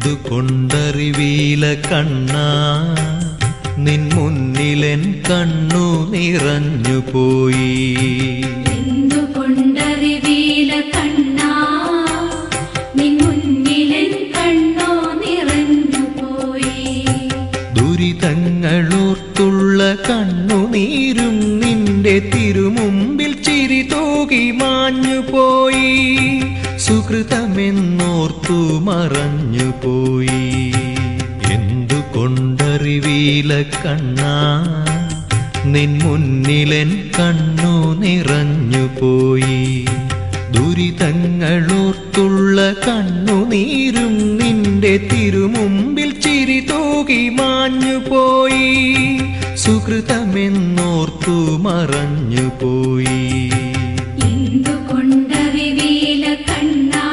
എന്തുകൊണ്ടറിവീല കണ്ണാ നിൻ മുന്നിലെൻ കണ്ണു നിറഞ്ഞുപോയി. എന്തുകൊണ്ടറിവീല കണ്ണാ നിൻ മുന്നിലെൻ കണ്ണു നിറഞ്ഞുപോയി. ദുരിതങ്ങളോർത്തുള്ള കണ്ണുനീരും നിന്റെ തിരുമുമ്പിൽ ചിരി തൂകി മാഞ്ഞുപോയി. സുകൃതമെന്നോർത്തു മറഞ്ഞുപോയി. എന്തുകൊണ്ടറിവീല കണ്ണാ നിൻ മുന്നിലെൻ കണ്ണു നിറഞ്ഞുപോയി. ദുരിതങ്ങളോർത്തുള്ള കണ്ണുനീരും നിന്റെ തിരുമുമ്പിൽ ചിരി തൂകി മാഞ്ഞുപോയി. സുകൃതമെന്നോർത്തു മറഞ്ഞുപോയി. എന്തുകൊണ്ടറിവീല കണ്ണാ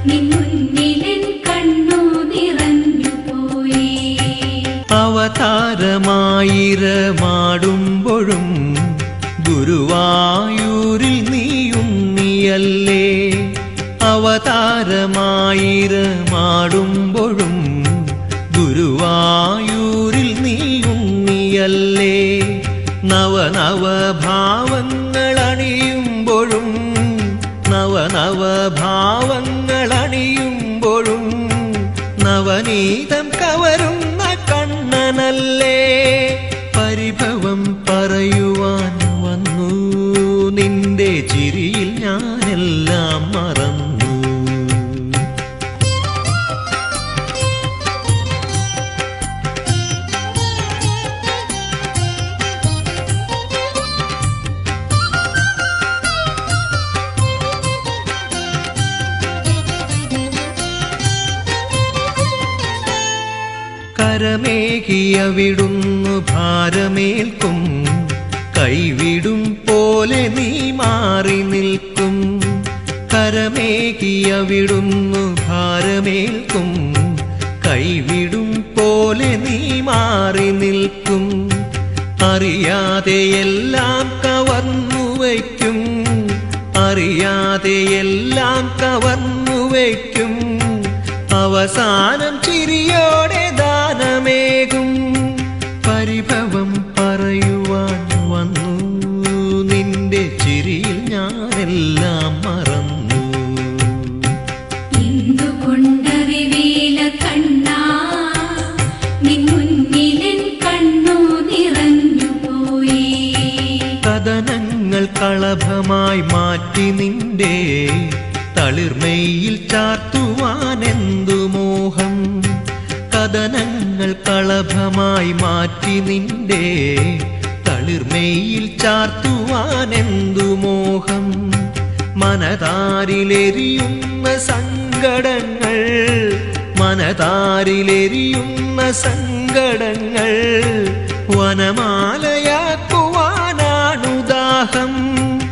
നിൻ മുന്നിലെൻ കണ്ണു നിറഞ്ഞുപോയി. അവതാരമായിരമാടുമ്പോഴും ഗുരുവായൂരിൽ നീയുണ്ണിയല്ലേ. അവതാരമായിരമാടുമ്പോഴും ഗുരുവായൂരിൽ നീയുണ്ണിയല്ലേ. നവനവഭാവങ്ങളണിയുമ്പോഴും നവനവഭാവങ്ങളണിയുമ്പോഴും നവനീതം കവരുന്ന കണ്ണനല്ലേ. പരിഭവം പറയുവാൻ വന്നു നിന്റെ ചിരിയിൽ ഞാനെല്ലാം മറന്നു. കരമേകിയവിടുന്നു ഭാരമേൽക്കും. കൈവിടും പോലെ നീ മാറി നിൽക്കും. കരമേകിയവിടുന്നു ഭാരമേൽക്കും. കൈവിടും പോലെ നീ മാറി നിൽക്കും. അറിയാതെയെല്ലാം കവർന്നു വയ്ക്കും. അറിയാതെയെല്ലാം കവർന്നു വയ്ക്കും. അവസാനം ചിരിയോടെ ദാനമേകും. പരിഭവം പറയുവാൻ വന്നു നിന്റെ ചിരിയിൽ ഞാനെല്ലാം മറന്നു. എന്തുകൊണ്ടറിവീല കണ്ണാ നിൻ മുന്നിലെൻ കണ്ണു നിറഞ്ഞുപോയി. കഥനങ്ങൾ കളഭമായി മാറ്റി നിന്റെ തളിർമയിൽ ചാർത്തുവാനെന്തു മോഹം. കഥനങ്ങൾ കളഭമായി മാറ്റി നിന്റെ തളിർമയിൽ ചാർത്തുവാനെന്തു മോഹം. മനതാരിലെരിയുന്ന സങ്കടങ്ങൾ മനതാരിലെരിയുന്ന സങ്കടങ്ങൾ വനമാല